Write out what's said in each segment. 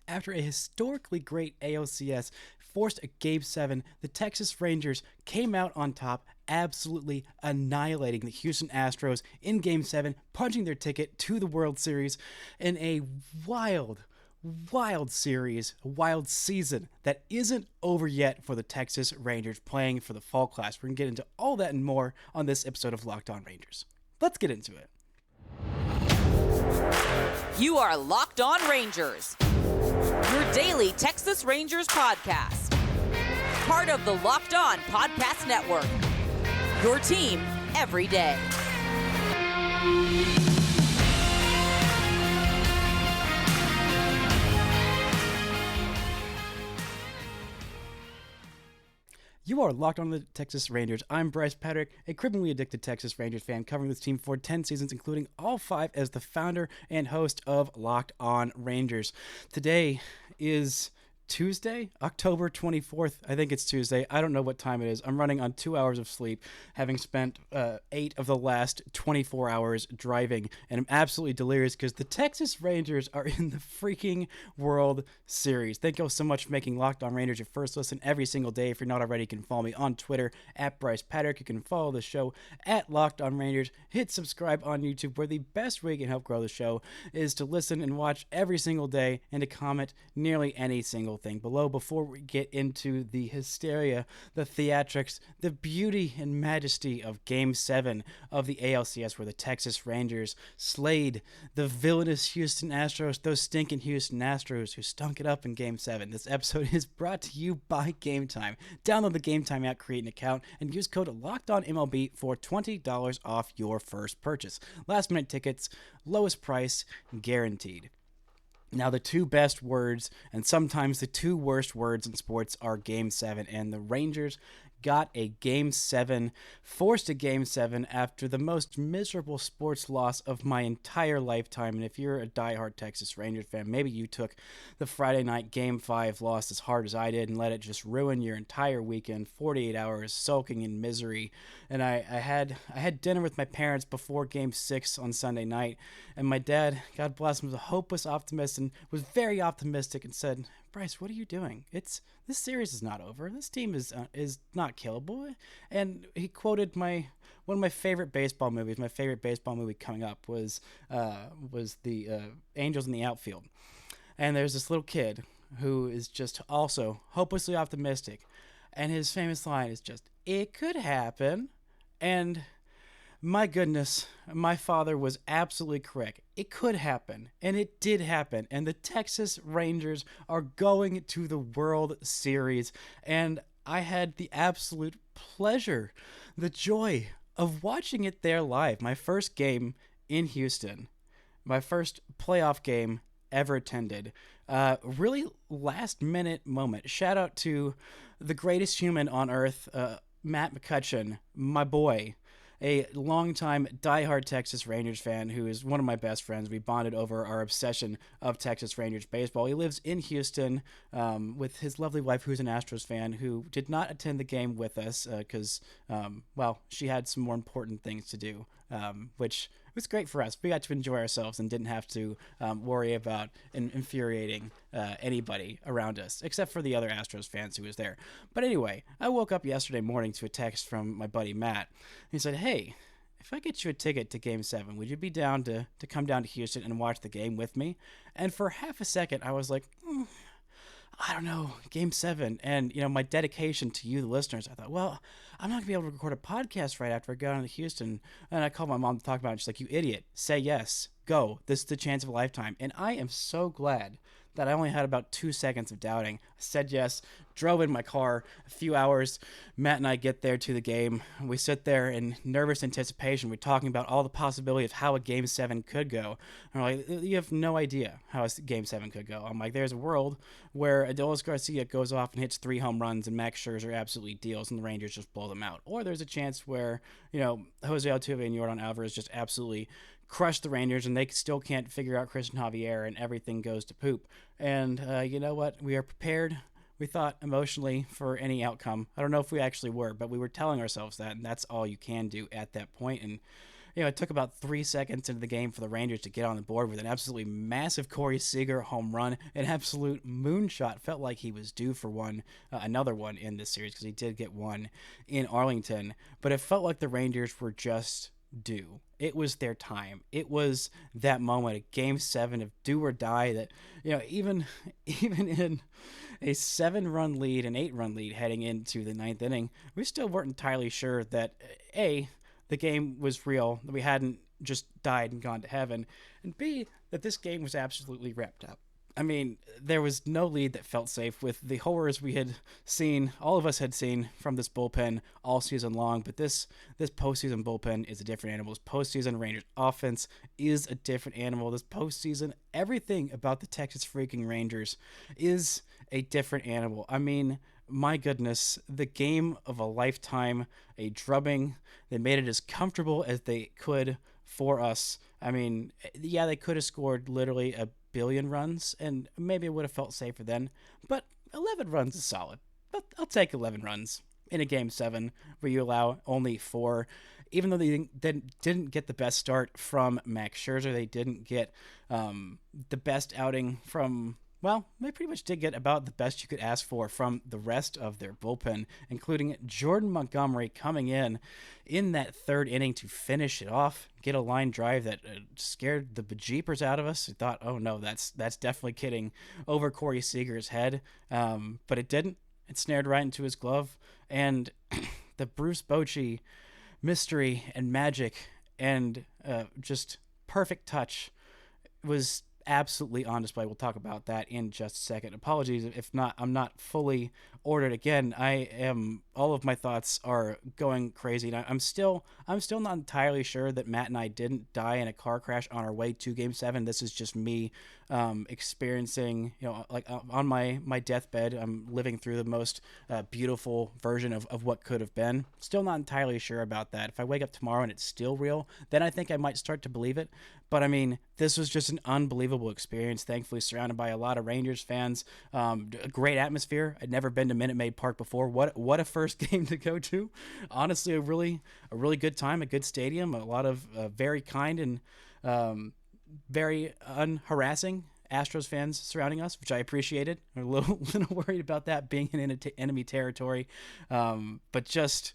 After a historically great ALCS forced a Game 7, the Texas Rangers came out on top, absolutely annihilating the Houston Astros in Game 7, punching their ticket to the World Series in a wild series, a wild season that isn't over yet for the Texas Rangers playing for the Fall Class. We're going to get into all that and more on this episode of Locked On Rangers. Let's get into it. You are Locked On Rangers, your daily Texas Rangers podcast. Part of the Locked On Podcast Network, your team every day. You are Locked On the Texas Rangers. I'm Bryce Patrick, a criminally addicted Texas Rangers fan covering this team for 10 seasons, including all 5 as the founder and host of Locked On Rangers. Today is Tuesday, October 24th. I think it's Tuesday. I don't know what time it is. I'm running on 2 hours of sleep, having spent 8 of the last 24 hours driving, and I'm absolutely delirious because the Texas Rangers are in the freaking World Series. Thank you all so much for making Locked On Rangers your first listen every single day. If you're not already, you can follow me on Twitter at Bryce Patrick. You can follow the show at Locked On Rangers. Hit subscribe on YouTube, where the best way you can help grow the show is to listen and watch every single day and to comment nearly any single thing below. Before we get into the hysteria, the theatrics, the beauty and majesty of Game 7 of the ALCS, where the Texas Rangers slayed the villainous Houston Astros, those stinking Houston Astros who stunk it up in Game 7. This episode is brought to you by Gametime. Download the Gametime app, create an account, and use code LOCKEDONMLB for $20 off your first purchase. Last minute tickets, lowest price guaranteed. Now, the 2 best words and sometimes the 2 worst words in sports are Game 7, and the Rangers got a Game 7, forced a Game 7 after the most miserable sports loss of my entire lifetime. And if you're a diehard Texas Rangers fan, maybe you took the Friday night Game 5 loss as hard as I did and let it just ruin your entire weekend, 48 hours sulking in misery. And I had dinner with my parents before Game 6 on Sunday night, and my dad, God bless him, was a hopeless optimist and was very optimistic and said, "Bryce, what are you doing? This series is not over. This team is not killable." And he quoted one of my favorite baseball movies. My favorite baseball movie coming up was the Angels in the Outfield. And there's this little kid who is just also hopelessly optimistic, and his famous line is just, "It could happen." And my goodness, my father was absolutely correct. It could happen, and it did happen, and the Texas Rangers are going to the World Series, and I had the absolute pleasure, the joy of watching it there live. My first game in Houston, my first playoff game ever attended. Really last-minute moment. Shout out to the greatest human on earth, Matt McCutcheon, my boy, a longtime diehard Texas Rangers fan who is one of my best friends. We bonded over our obsession of Texas Rangers baseball. He lives in Houston with his lovely wife, who's an Astros fan, who did not attend the game with us because, she had some more important things to do, which was great for us. We got to enjoy ourselves and didn't have to worry about infuriating anybody around us, except for the other Astros fans who was there. But anyway, I woke up yesterday morning to a text from my buddy Matt. He said, "Hey, if I get you a ticket to Game 7, would you be down to come down to Houston and watch the game with me?" And for half a second, I was like, I don't know, Game 7. And, my dedication to you, the listeners, I thought, well, I'm not going to be able to record a podcast right after I go down to Houston. And I called my mom to talk about it. She's like, "You idiot, say yes, go. This is the chance of a lifetime." And I am so glad that I only had about 2 seconds of doubting. I said yes, drove in my car, a few hours. Matt and I get there to the game. We sit there in nervous anticipation. We're talking about all the possibility of how a Game 7 could go. And we're like, you have no idea how a Game 7 could go. I'm like, there's a world where Adolis Garcia goes off and hits 3 home runs and Max Scherzer absolutely deals and the Rangers just blow them out. Or there's a chance where, Jose Altuve and Jordan Alvarez just absolutely crush the Rangers and they still can't figure out Christian Javier and everything goes to poop. And you know what? We are prepared. We thought emotionally for any outcome. I don't know if we actually were, but we were telling ourselves that, and that's all you can do at that point. And it took about 3 seconds into the game for the Rangers to get on the board with an absolutely massive Corey Seager home run, an absolute moonshot. Felt like he was due for another one in this series, because he did get one in Arlington. But it felt like the Rangers were just due. It was their time. It was that moment, a game 7 of do or die, that even in a 7-run lead, an 8-run lead heading into the 9th inning, we still weren't entirely sure that A, the game was real, that we hadn't just died and gone to heaven, and B, that this game was absolutely wrapped up. I mean, there was no lead that felt safe with the horrors we had seen, all of us had seen from this bullpen all season long, but this postseason bullpen is a different animal. This postseason Rangers offense is a different animal. This postseason, everything about the Texas freaking Rangers is a different animal. I mean, my goodness, the game of a lifetime, a drubbing. They made it as comfortable as they could for us. I mean, yeah, they could have scored literally a billion runs, and maybe it would have felt safer then, but 11 runs is solid. I'll take 11 runs in a game 7 where you allow only 4. Even though they didn't get the best start from Max Scherzer, they didn't get the best outing from, well, they pretty much did get about the best you could ask for from the rest of their bullpen, including Jordan Montgomery coming in that 3rd inning to finish it off, get a line drive that scared the bejeepers out of us. We thought, oh no, that's definitely getting over Corey Seager's head, but it didn't. It snared right into his glove, and the Bruce Bochy mystery and magic and just perfect touch was absolutely on display. We'll talk about that in just a second. Apologies if not, I'm not fully ordered again. All of my thoughts are going crazy, and I'm still not entirely sure that Matt and I didn't die in a car crash on our way to game 7. This is just me experiencing, like on my deathbed, I'm living through the most beautiful version of what could have been. Still not entirely sure about that. If I wake up tomorrow and it's still real, then I think I might start to believe it. But I mean, this was just an unbelievable experience. Thankfully surrounded by a lot of Rangers fans. A great atmosphere. I'd never been to Minute Maid Park before. What a first game to go to. Honestly, a really good time, a good stadium, a lot of very kind and very unharassing Astros fans surrounding us, which I appreciated. I'm a little worried about that being in enemy territory. But just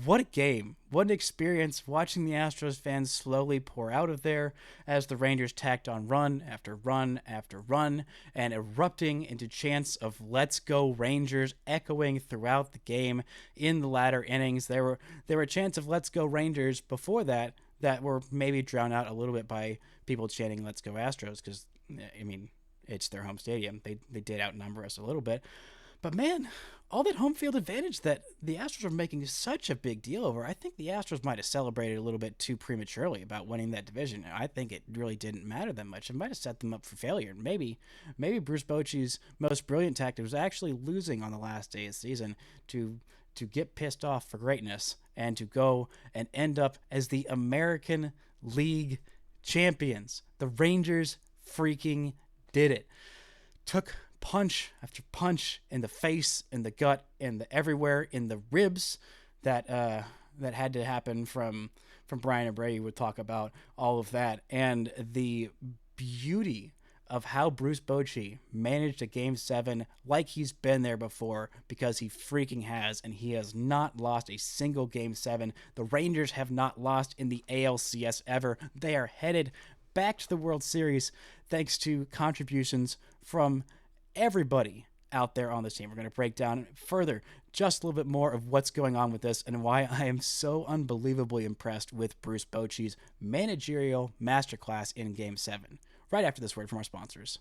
what a game. What an experience watching the Astros fans slowly pour out of there as the Rangers tacked on run after run after run and erupting into chants of "Let's go Rangers" echoing throughout the game in the latter innings. There were chants of "Let's go Rangers" before that were maybe drowned out a little bit by people chanting "Let's go Astros," because, I mean, it's their home stadium. They did outnumber us a little bit. But man, all that home field advantage that the Astros are making such a big deal over, I think the Astros might have celebrated a little bit too prematurely about winning that division. I think it really didn't matter that much. It might have set them up for failure. Maybe Bruce Bochy's most brilliant tactic was actually losing on the last day of the season to get pissed off for greatness and to go and end up as the American League champions. The Rangers freaking did it. Took punch after punch in the face, in the gut, in the everywhere, in the ribs that had to happen from Brian and Brady. Would talk about all of that and the beauty of how Bruce Bochy managed a game 7 like he's been there before, because he freaking has, and he has not lost a single game 7. The Rangers have not lost in the ALCS ever. They are headed back to the World Series thanks to contributions from everybody out there on this team. We're going to break down further just a little bit more of what's going on with this and why I am so unbelievably impressed with Bruce Bochy's managerial masterclass in Game 7. Right after this word from our sponsors.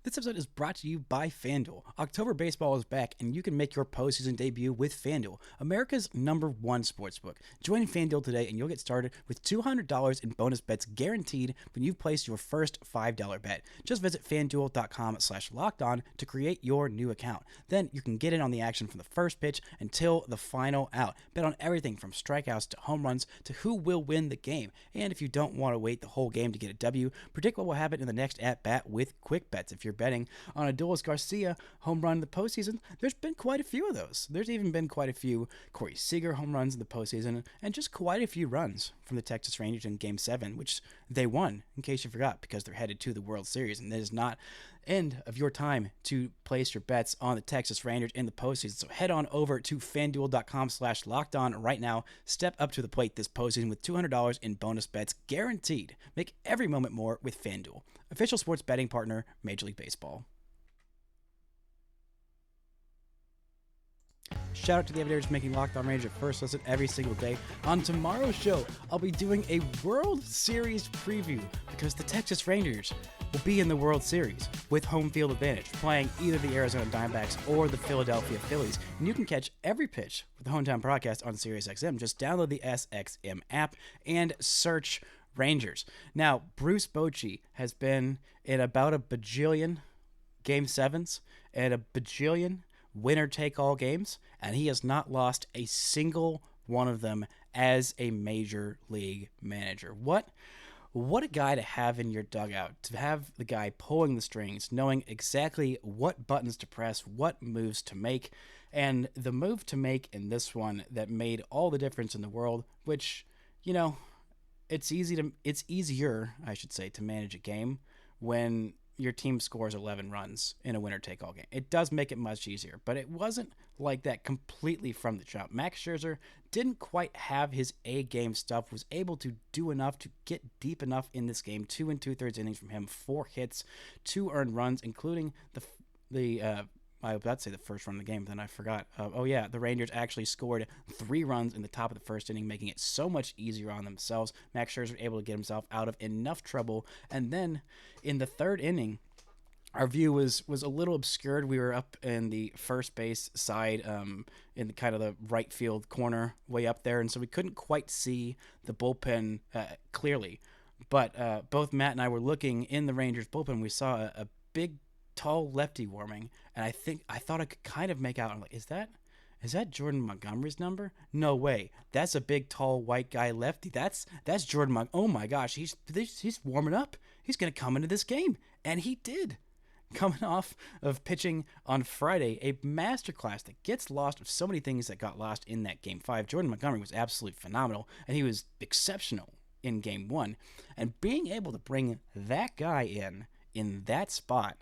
This episode is brought to you by FanDuel. October baseball is back, and you can make your postseason debut with FanDuel, America's #1 sportsbook. Join FanDuel today, and you'll get started with $200 in bonus bets guaranteed when you place your first $5 bet. Just visit FanDuel.com/lockedon to create your new account. Then you can get in on the action from the first pitch until the final out. Bet on everything from strikeouts to home runs to who will win the game. And if you don't want to wait the whole game to get a W, predict what will happen in the next at-bat with quick bets. If you're you're betting on Adolis Garcia home run in the postseason, there's been quite a few of those. There's even been quite a few Corey Seager home runs in the postseason, and just quite a few runs from the Texas Rangers in Game 7, which they won, in case you forgot, because they're headed to the World Series, and that is not end of your time to place your bets on the Texas Rangers in the postseason. So head on over to FanDuel.com/lockedon right now. Step up to the plate this postseason with $200 in bonus bets guaranteed. Make every moment more with FanDuel, official sports betting partner, Major League Baseball. Shout out to the Everydayers making Locked On Rangers first listen every single day. On tomorrow's show, I'll be doing a World Series preview because the Texas Rangers will be in the World Series with home field advantage, playing either the Arizona Diamondbacks or the Philadelphia Phillies. And you can catch every pitch with the Hometown Broadcast on SiriusXM. Just download the SXM app and search Rangers. Now, Bruce Bochy has been in about a bajillion Game 7s and a bajillion winner-take-all games, and he has not lost a single one of them as a major league manager. What a guy to have in your dugout, to have the guy pulling the strings, knowing exactly what buttons to press, what moves to make, and the move to make in this one that made all the difference in the world, which, you know, it's easier, I should say, to manage a game when your team scores 11 runs in a winner-take-all game. It does make it much easier, but it wasn't like that completely from the jump. Max Scherzer didn't quite have his A-game stuff, was able to do enough to get deep enough in this game. 2 2/3 innings from him, 4 hits, 2 earned runs, including I was about to say the first run of the game, but then I forgot. The Rangers actually scored 3 runs in the top of the first inning, making it so much easier on themselves. Max Scherzer able to get himself out of enough trouble. And then in the third inning, our view was a little obscured. We were up in the first base side, in the kind of the right field corner way up there, and so we couldn't quite see the bullpen clearly. But both Matt and I were looking in the Rangers bullpen. We saw a big, tall lefty warming, and I thought I could kind of make out. I'm like, is that Jordan Montgomery's number? No way. That's a big, tall, white guy lefty. That's Jordan Montgomery. Oh my gosh, he's warming up. He's gonna come into this game, and he did. Coming off of pitching on Friday, a masterclass that gets lost of so many things that got lost in that Game 5. Jordan Montgomery was absolutely phenomenal, and he was exceptional in Game 1. And being able to bring that guy in that spot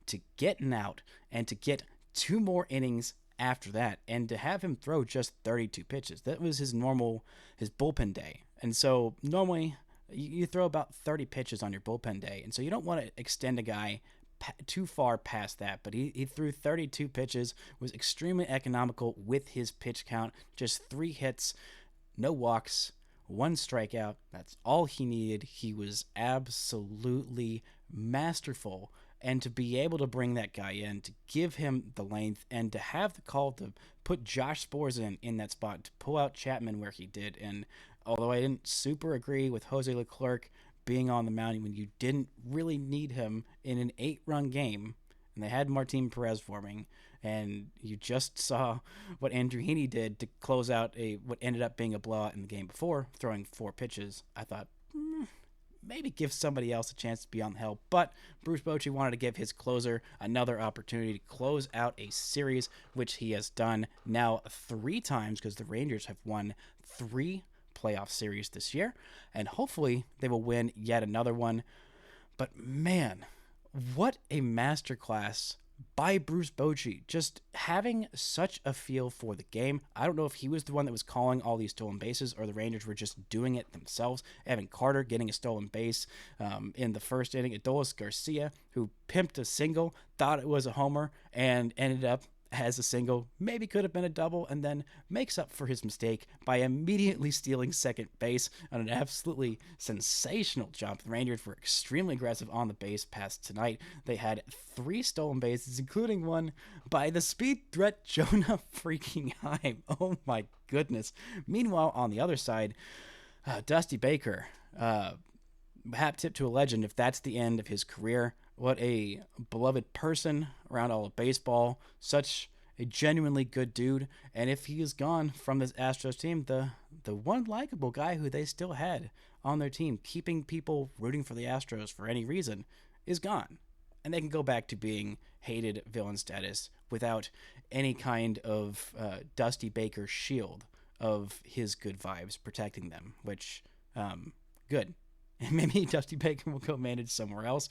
to get an out and to get 2 more innings after that, and to have him throw just 32 pitches. That was his bullpen day. And so normally you throw about 30 pitches on your bullpen day, and so you don't want to extend a guy too far past that, but he threw 32 pitches, was extremely economical with his pitch count, just 3 hits, no walks, 1 strikeout. That's all he needed. He was absolutely masterful, and to be able to bring that guy in, to give him the length, and to have the call to put Josh Sborz in that spot, to pull out Chapman where he did. And although I didn't super agree with Jose Leclerc being on the mound when you didn't really need him in an 8-run game, and they had Martin Perez forming, and you just saw what Andrew Heaney did to close out what ended up being a blowout in the game before, throwing 4 pitches, I thought, maybe give somebody else a chance to be on the hill. But Bruce Bochy wanted to give his closer another opportunity to close out a series, which he has done now 3 times, because the Rangers have won 3 playoff series this year, and hopefully they will win yet another one. But man, what a masterclass by Bruce Bochy, just having such a feel for the game. I don't know if he was the one that was calling all these stolen bases, or the Rangers were just doing it themselves. Evan Carter getting a stolen base in the first inning. Adolis Garcia, who pimped a single, thought it was a homer, and ended up as a single, maybe could have been a double, and then makes up for his mistake by immediately stealing second base on an absolutely sensational jump. The Rangers were extremely aggressive on the base pass tonight. They had 3 stolen bases, including one by the speed threat Jonah freaking Heim. Oh my goodness. Meanwhile, on the other side, Dusty Baker, hat tip to a legend if that's the end of his career. What a beloved person around all of baseball. Such a genuinely good dude. And if he is gone from this Astros team, the one likable guy who they still had on their team, keeping people rooting for the Astros for any reason, is gone. and they can go back to being hated villain status without any kind of Dusty Baker shield of his good vibes protecting them, which, good. And maybe Dusty Baker will go manage somewhere else.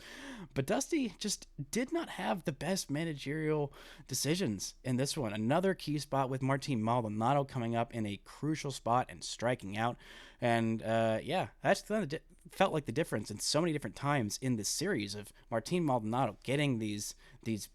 But Dusty just did not have the best managerial decisions in this one. Another key spot with Martin Maldonado coming up in a crucial spot and striking out. And that's felt like the difference in so many different times in this series of Martin Maldonado getting these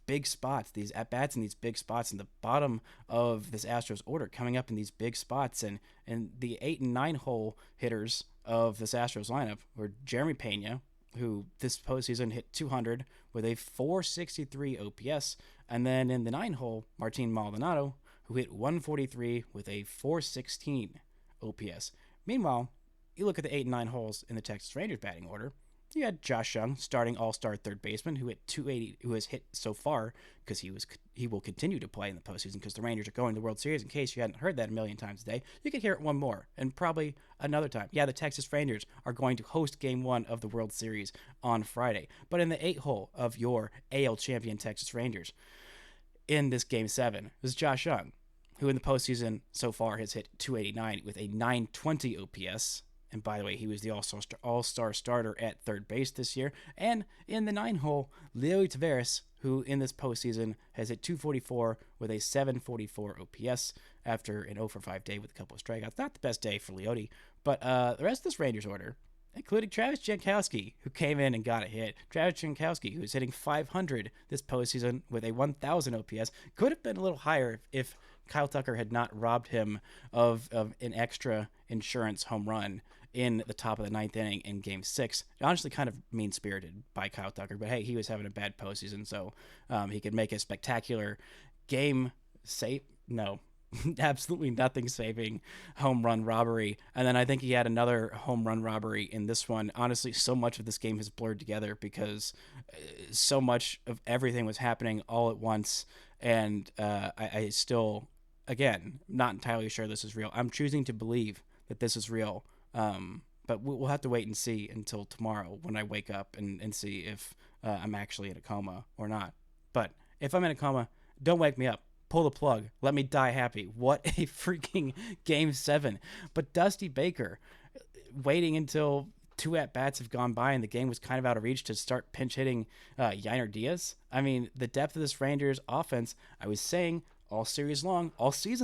big spots, these at-bats in these big spots in the bottom of this Astros order, coming up in these big spots. And the 8 and 9 hole hitters of this Astros lineup were Jeremy Pena, who this postseason hit 200 with a 463 OPS, and then in the 9 hole, Martin Maldonado, who hit 143 with a 416 OPS. Meanwhile, you look at the 8 and 9 holes in the Texas Rangers batting order. You had Josh Jung, starting all-star third baseman, who hit 280, who has hit so far because he will continue to play in the postseason because the Rangers are going to the World Series. In case you hadn't heard that a million times today, you could hear it one more and probably another time. Yeah, the Texas Rangers are going to host Game 1 of the World Series on Friday. But in the 8 hole of your AL champion Texas Rangers, in this Game 7, is Josh Jung, who in the postseason so far has hit 289 with a 920 OPS. And by the way, he was the all-star starter at third base this year. And in the 9 hole, Leo Taveras, who in this postseason has hit 244 with a 744 OPS after an 0-for-5 day with a couple of strikeouts. Not the best day for Leote, but the rest of this Rangers order, including Travis Jankowski, who came in and got a hit. Travis Jankowski, who is hitting 500 this postseason with a 1,000 OPS, could have been a little higher if Kyle Tucker had not robbed him of an extra insurance home run in the top of the 9th inning in Game 6. Honestly, kind of mean-spirited by Kyle Tucker, but hey, he was having a bad postseason, so he could make a spectacular game save. No, absolutely nothing saving home run robbery. And then I think he had another home run robbery in this one. Honestly, so much of this game has blurred together because so much of everything was happening all at once, and I still, again, not entirely sure this is real. I'm choosing to believe that this is real. But we'll have to wait and see until tomorrow when I wake up and see if I'm actually in a coma or not. But if I'm in a coma, don't wake me up. Pull the plug. Let me die happy. What a freaking Game 7. But Dusty Baker, waiting until 2 at-bats have gone by and the game was kind of out of reach to start pinch hitting Yainer Diaz. I mean, the depth of this Rangers offense, I was saying all season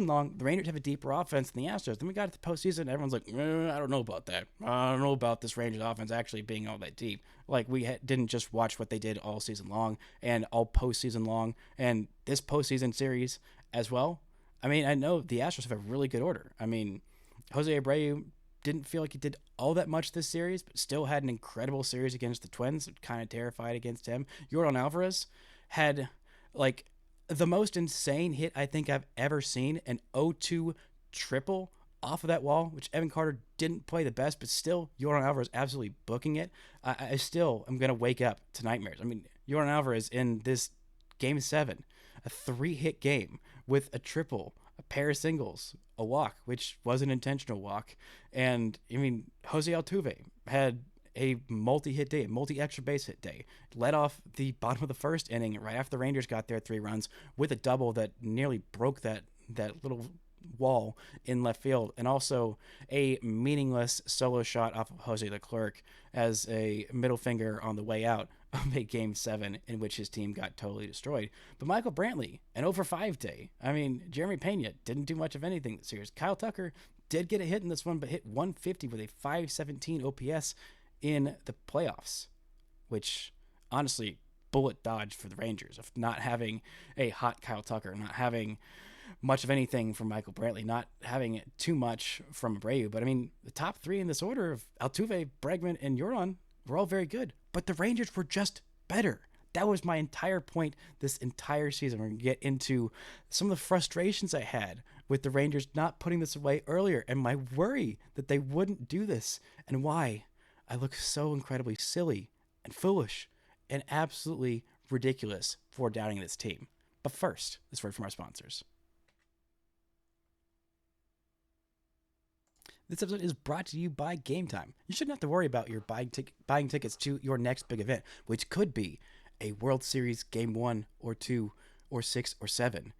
long, the Rangers have a deeper offense than the Astros. Then we got to the postseason, and everyone's like, I don't know about that. I don't know about this Rangers offense actually being all that deep. Like, we didn't just watch what they did all season long and all postseason long, and this postseason series as well. I mean, I know the Astros have a really good order. I mean, Jose Abreu didn't feel like he did all that much this series, but still had an incredible series against the Twins. Kind of terrified against him. Yordan Alvarez had, like, the most insane hit I think I've ever seen, an 0-2 triple off of that wall, which Evan Carter didn't play the best, but still, Yordan Alvarez absolutely booking it. I still am going to wake up to nightmares. I mean, Yordan Alvarez in this Game 7, a 3-hit game with a triple, a pair of singles, a walk, which was an intentional walk. And, I mean, Jose Altuve had a multi-hit day, a multi-extra base hit day. Led off the bottom of the first inning right after the Rangers got their 3 runs with a double that nearly broke that little wall in left field, and also a meaningless solo shot off of Jose Leclerc as a middle finger on the way out of a Game 7 in which his team got totally destroyed. But Michael Brantley, an 0-for-5 day. I mean, Jeremy Pena didn't do much of anything this series. Kyle Tucker did get a hit in this one, but hit 150 with a 517 OPS in the playoffs, which honestly, bullet dodge for the Rangers of not having a hot Kyle Tucker, not having much of anything from Michael Brantley, not having too much from Abreu. But I mean, the top 3 in this order of Altuve, Bregman, and Yordan were all very good, but the Rangers were just better. That was my entire point this entire season. We're going to get into some of the frustrations I had with the Rangers not putting this away earlier and my worry that they wouldn't do this, and why I look so incredibly silly and foolish and absolutely ridiculous for doubting this team. But first, this word from our sponsors. This episode is brought to you by Gametime. You shouldn't have to worry about your buying tickets to your next big event, which could be a World Series Game 1 or 2 or 6 or 7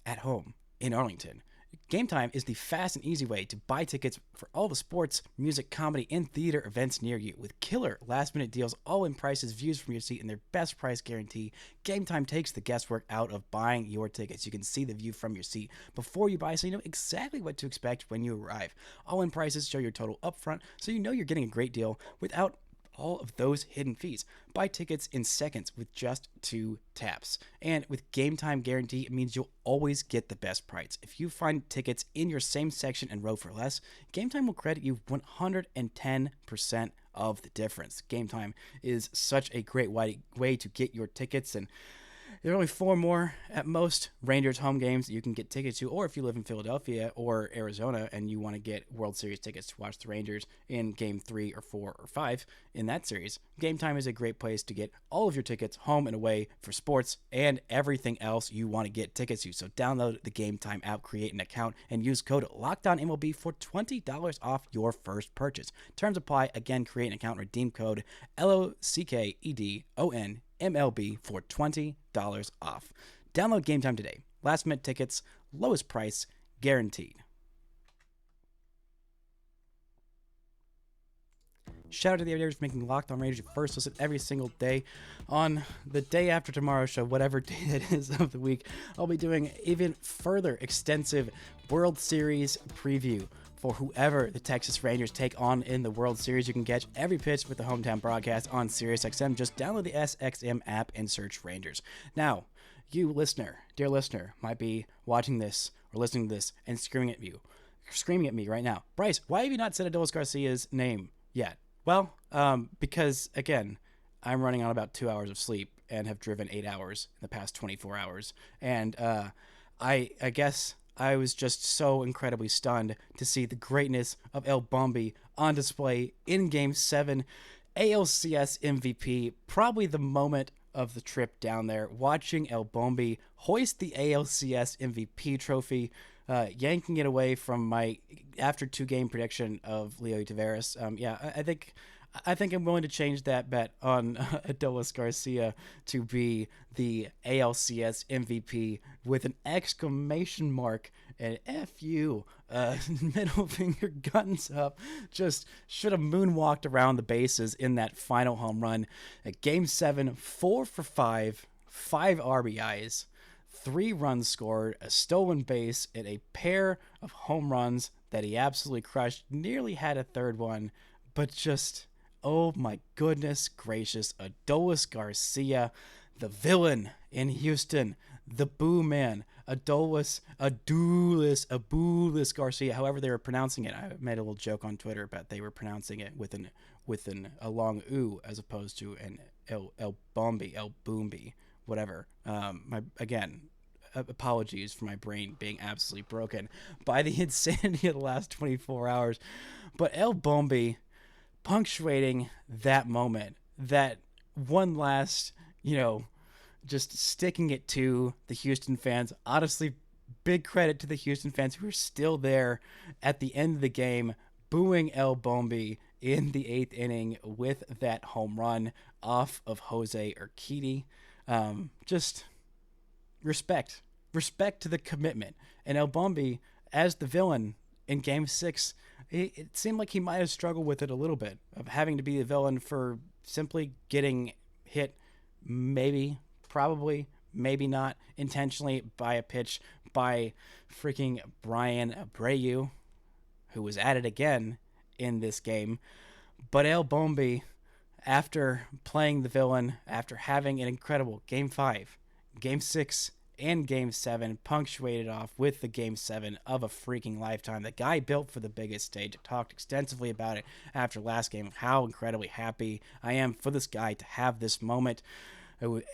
at home in Arlington. Gametime is the fast and easy way to buy tickets for all the sports, music, comedy, and theater events near you. With killer last-minute deals, all-in prices, views from your seat, and their best price guarantee, Gametime takes the guesswork out of buying your tickets. You can see the view from your seat before you buy, so you know exactly what to expect when you arrive. All-in prices show your total upfront, so you know you're getting a great deal without all of those hidden fees. Buy tickets in seconds with just 2 taps. And with Gametime guarantee, it means you'll always get the best price. If you find tickets in your same section and row for less, Gametime will credit you 110% of the difference. Gametime is such a great way to get your tickets, and there are only 4 more at most Rangers home games that you can get tickets to, or if you live in Philadelphia or Arizona and you want to get World Series tickets to watch the Rangers in Game 3 or 4 or 5 in that series, Gametime is a great place to get all of your tickets home and away for sports and everything else you want to get tickets to. So download the Gametime app, create an account, and use code LOCKEDONMLB for $20 off your first purchase. Terms apply. Again, create an account, redeem code LOCKEDON MLB for $20 off. Download Gametime today. Last minute tickets, lowest price, guaranteed. Shout out to the Adolis for making Locked On Rangers your first listen every single day. On the day after tomorrow's show, whatever day it is of the week, I'll be doing even further extensive World Series preview for whoever the Texas Rangers take on in the World Series. You can catch every pitch with the hometown broadcast on SiriusXM. Just download the SXM app and search Rangers. Now, you listener, dear listener, might be watching this or listening to this and screaming at me right now. Bryce, why have you not said Adolis Garcia's name yet? Well, because, again, I'm running on about 2 hours of sleep and have driven 8 hours in the past 24 hours. And I guess I was just so incredibly stunned to see the greatness of El Bombi on display in Game 7. ALCS MVP, probably the moment of the trip down there, watching El Bombi hoist the ALCS MVP trophy, yanking it away from my after 2-game prediction of Leo Taveras. I think I'm willing to change that bet on Adolis Garcia to be the ALCS MVP with an exclamation mark and F you, middle finger guns up. Just should have moonwalked around the bases in that final home run. At Game 7, 4 for 5, 5 RBIs, 3 runs scored, a stolen base, and a pair of home runs that he absolutely crushed. Nearly had a third one, but just, oh my goodness gracious, Adolis Garcia, the villain in Houston, the Boo Man, Adolis Garcia, however they were pronouncing it. I made a little joke on Twitter about they were pronouncing it with a long ooh as opposed to an El Boombi, whatever. Apologies for my brain being absolutely broken by the insanity of the last 24 hours. But El Bombi punctuating that moment, that one last, just sticking it to the Houston fans. Honestly, big credit to the Houston fans who are still there at the end of the game, booing El Bombi in the 8th inning with that home run off of Jose Urquidy. Just respect to the commitment. And El Bombi, as the villain in Game 6, it seemed like he might have struggled with it a little bit, of having to be the villain for simply getting hit, probably, maybe not intentionally, by a pitch by freaking Brian Abreu, who was at it again in this game. But El Bombi, after playing the villain, after having an incredible Game 5, Game 6, and Game 7, punctuated off with the Game 7 of a freaking lifetime. The guy built for the biggest stage. I talked extensively about it after last game, how incredibly happy I am for this guy to have this moment.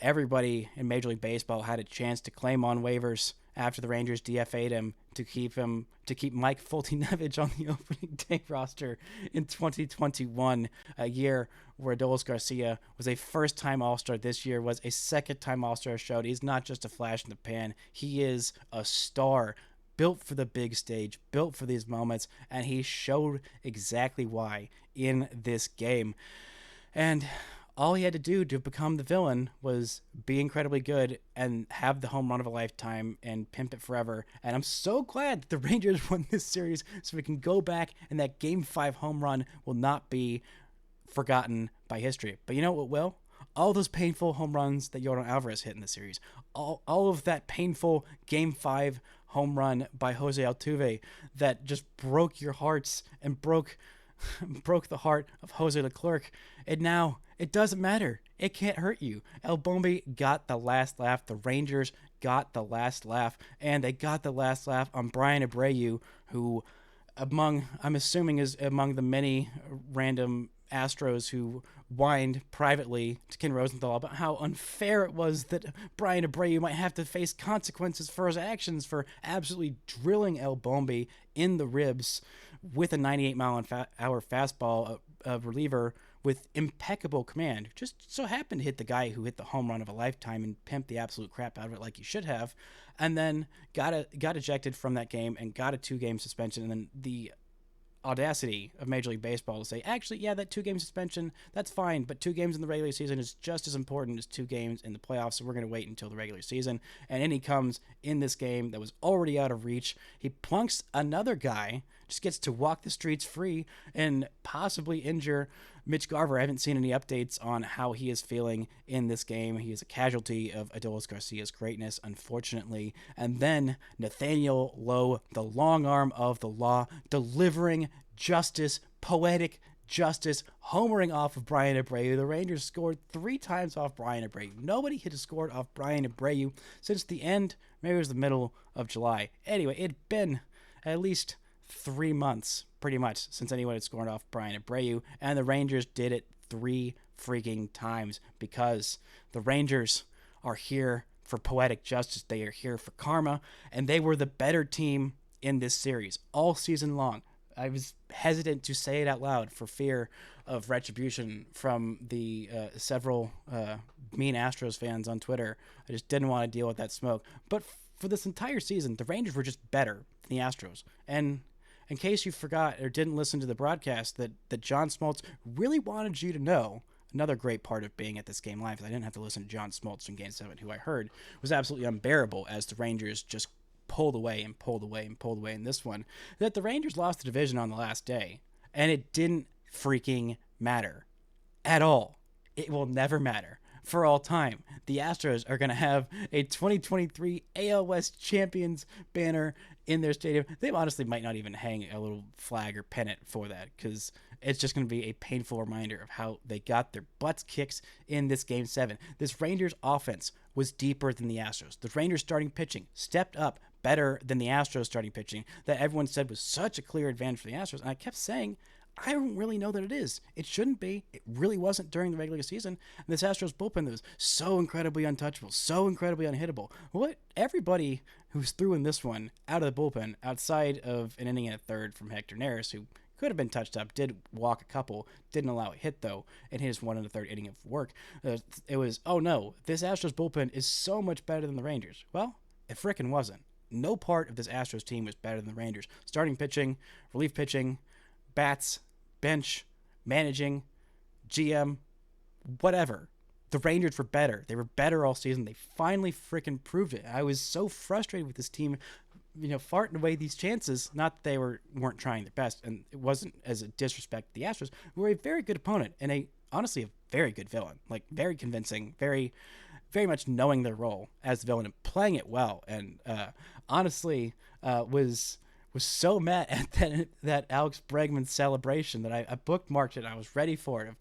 Everybody in Major League Baseball had a chance to claim on waivers after the Rangers DFA'd him to keep Mike Foltynewicz on the opening day roster in 2021, a year where Adolis Garcia was a first-time All-Star. This year was a second-time All-Star showed. He's not just a flash in the pan. He is a star, built for the big stage, built for these moments, and he showed exactly why in this game. And all he had to do to become the villain was be incredibly good and have the home run of a lifetime and pimp it forever. And I'm so glad that the Rangers won this series so we can go back and that Game 5 home run will not be forgotten by history. But you know what will? All those painful home runs that Yordan Alvarez hit in the series. All of that painful Game 5 home run by Jose Altuve that just broke your hearts and broke the heart of Jose Leclerc. And now it doesn't matter. It can't hurt you. El Bombi got the last laugh. The Rangers got the last laugh. And they got the last laugh on Brian Abreu, who I'm assuming is among the many random Astros who whined privately to Ken Rosenthal about how unfair it was that Brian Abreu might have to face consequences for his actions for absolutely drilling El Bombi in the ribs with a 98-mile-an-hour fastball, a reliever with impeccable command. Just so happened to hit the guy who hit the home run of a lifetime and pimped the absolute crap out of it like he should have, and then got ejected from that game and got a 2-game suspension, and then the audacity of Major League Baseball to say, actually, yeah, that 2-game suspension, that's fine, but 2 games in the regular season is just as important as 2 games in the playoffs, so we're going to wait until the regular season. And in he comes in this game that was already out of reach. He plunks another guy, just gets to walk the streets free and possibly injure Mitch Garver. I haven't seen any updates on how he is feeling in this game. He is a casualty of Adolis Garcia's greatness, unfortunately. And then Nathaniel Lowe, the long arm of the law, delivering justice, poetic justice, homering off of Brian Abreu. The Rangers scored 3 times off Brian Abreu. Nobody had scored off Brian Abreu since the end, maybe it was the middle of July. Anyway, it'd been at least 3 months, pretty much, since anyone had scored off Brian Abreu, and the Rangers did it 3 freaking times because the Rangers are here for poetic justice. They are here for karma, and they were the better team in this series all season long. I was hesitant to say it out loud for fear of retribution from the several mean Astros fans on Twitter. I just didn't want to deal with that smoke. But for this entire season, the Rangers were just better than the Astros. And in case you forgot or didn't listen to the broadcast, that John Smoltz really wanted you to know, another great part of being at this game live, I didn't have to listen to John Smoltz from Game 7, who I heard was absolutely unbearable as the Rangers just pulled away and pulled away and pulled away in this one, that the Rangers lost the division on the last day, and it didn't freaking matter at all. It will never matter. For all time, the Astros are going to have a 2023 AL West Champions banner in their stadium. They honestly might not even hang a little flag or pennant for that because it's just going to be a painful reminder of how they got their butts kicked in this Game 7. This Rangers offense was deeper than the Astros. The Rangers starting pitching stepped up better than the Astros starting pitching that everyone said was such a clear advantage for the Astros. And I kept saying, I don't really know that it is. It shouldn't be. It really wasn't during the regular season. And this Astros bullpen that was so incredibly untouchable, so incredibly unhittable. What everybody who's threw in this one out of the bullpen, outside of an inning and a third from Hector Neris, who could have been touched up, did walk a couple, didn't allow a hit though, in his 1 1/3 inning of work. It was, oh no, this Astros bullpen is so much better than the Rangers. Well, it frickin' wasn't. No part of this Astros team was better than the Rangers. Starting pitching, relief pitching, bats, bench, managing, GM, whatever. The Rangers were better. They were better all season. They finally freaking proved it. I was so frustrated with this team, farting away these chances. Not that they weren't trying their best, and it wasn't as a disrespect to the Astros, who were a very good opponent and honestly a very good villain. Like, very convincing, very, very much knowing their role as the villain and playing it well. And honestly, was so mad at that Alex Bregman celebration that I bookmarked it and I was ready for it.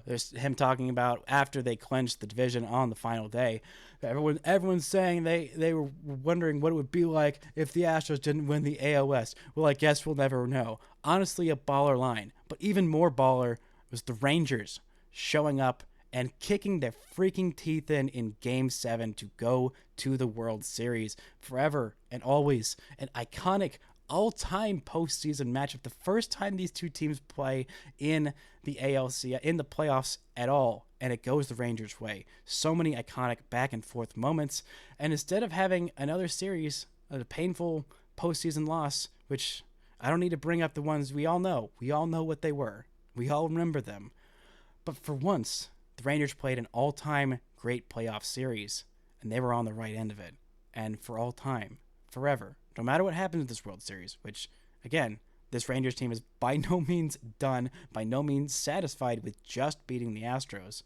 There's him talking about after they clinched the division on the final day. Everyone's saying they were wondering what it would be like if the Astros didn't win the AL West. Well, I guess we'll never know. Honestly, a baller line. But even more baller was the Rangers showing up and kicking their freaking teeth in Game 7 to go to the World Series. Forever and always an iconic all-time postseason matchup. The first time these two teams play in the ALCS, in the playoffs at all, and it goes the Rangers' way. So many iconic back-and-forth moments, and instead of having another series, a painful postseason loss, which I don't need to bring up the ones we all know. We all know what they were. We all remember them. But for once, The Rangers played an all-time great playoff series, and they were on the right end of it. And for all time, forever, no matter what happens in this World Series, which, again, this Rangers team is by no means done, by no means satisfied with just beating the Astros.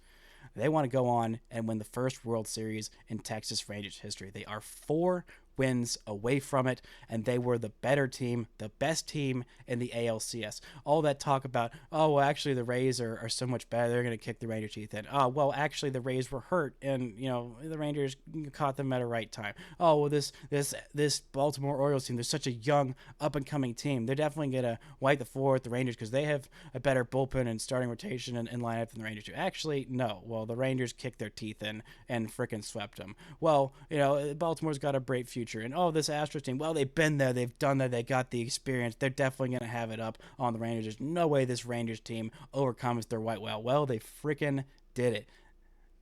They want to go on and win the first World Series in Texas Rangers history. They are 4 wins away from it, and they were the better team, the best team in the ALCS. All that talk about, oh, well, actually the Rays are so much better, they're going to kick the Rangers' teeth in. Oh, well, actually the Rays were hurt, and the Rangers caught them at a right time. Oh, well, this Baltimore Orioles team, they're such a young, up-and-coming team. They're definitely going to wipe the floor with the Rangers because they have a better bullpen and starting rotation and lineup than the Rangers do. Actually, no. Well, the Rangers kicked their teeth in and frickin' swept them. Well, Baltimore's got a bright future. And this Astros team, well, they've been there, they've done that, they got the experience, they're definitely going to have it up on the Rangers. There's no way this Rangers team overcomes their white whale. Well, they freaking did it.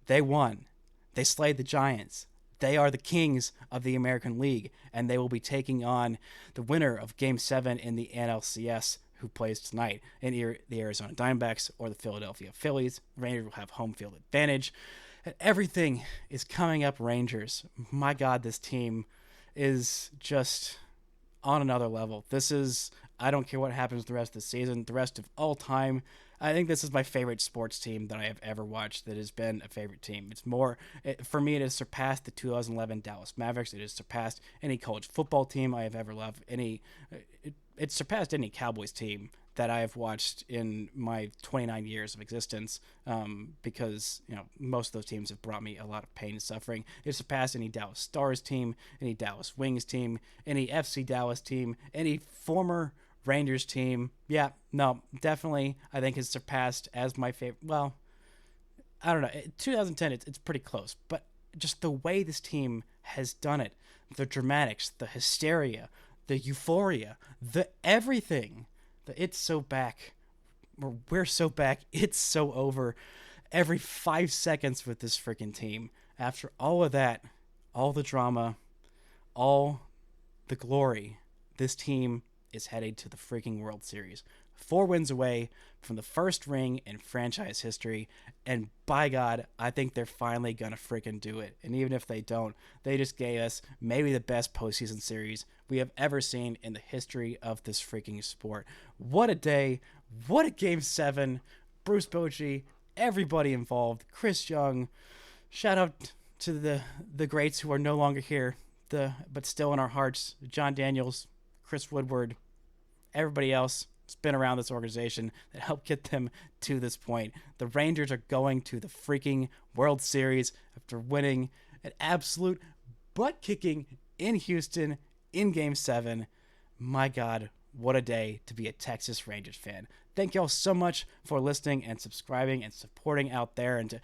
They won. They slayed the Giants. They are the kings of the American League, and they will be taking on the winner of Game 7 in the NLCS, who plays tonight, in the Arizona Diamondbacks or the Philadelphia Phillies. Rangers will have home field advantage. And everything is coming up Rangers. My God, this team is just on another level. I don't care what happens the rest of the season, the rest of all time. I think this is my favorite sports team that I have ever watched that has been a favorite team. For me, it has surpassed the 2011 Dallas Mavericks. It has surpassed any college football team I have ever loved. It surpassed any Cowboys team that I have watched in my 29 years of existence, because most of those teams have brought me a lot of pain and suffering. It surpassed any Dallas Stars team, any Dallas Wings team, any FC Dallas team, any former Rangers team. Yeah, no, definitely I think it's surpassed as my favorite. Well, I don't know. 2010, it's pretty close, but just the way this team has done it, the dramatics, the hysteria, the euphoria, the everything. It's so back, or we're so back, it's so over every 5 seconds with this freaking team. After all of that, all the drama, all the glory, this team is headed to the freaking World Series. 4 wins away from the first ring in franchise history, and by God, I think they're finally gonna freaking do it. And even if they don't, they just gave us maybe the best postseason series we have ever seen in the history of this freaking sport. What a day! What a Game 7! Bruce Bochy, everybody involved, Chris Young. Shout out to the greats who are no longer here, but still in our hearts. John Daniels, Chris Woodward, everybody else has been around this organization that helped get them to this point. The Rangers are going to the freaking World Series after winning an absolute butt-kicking in Houston in Game 7. My God, what a day to be a Texas Rangers fan. Thank y'all so much for listening and subscribing and supporting out there. And a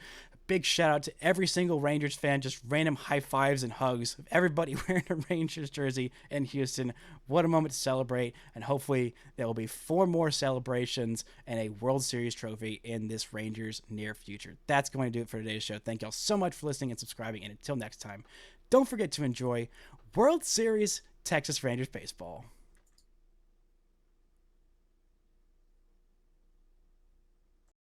big shout out to every single Rangers fan, just random high fives and hugs of everybody wearing a Rangers jersey in Houston. What a moment to celebrate. And hopefully there will be 4 more celebrations and a World Series trophy in this Rangers near future. That's going to do it for today's show. Thank y'all so much for listening and subscribing. And until next time, don't forget to enjoy World Series Texas Rangers baseball.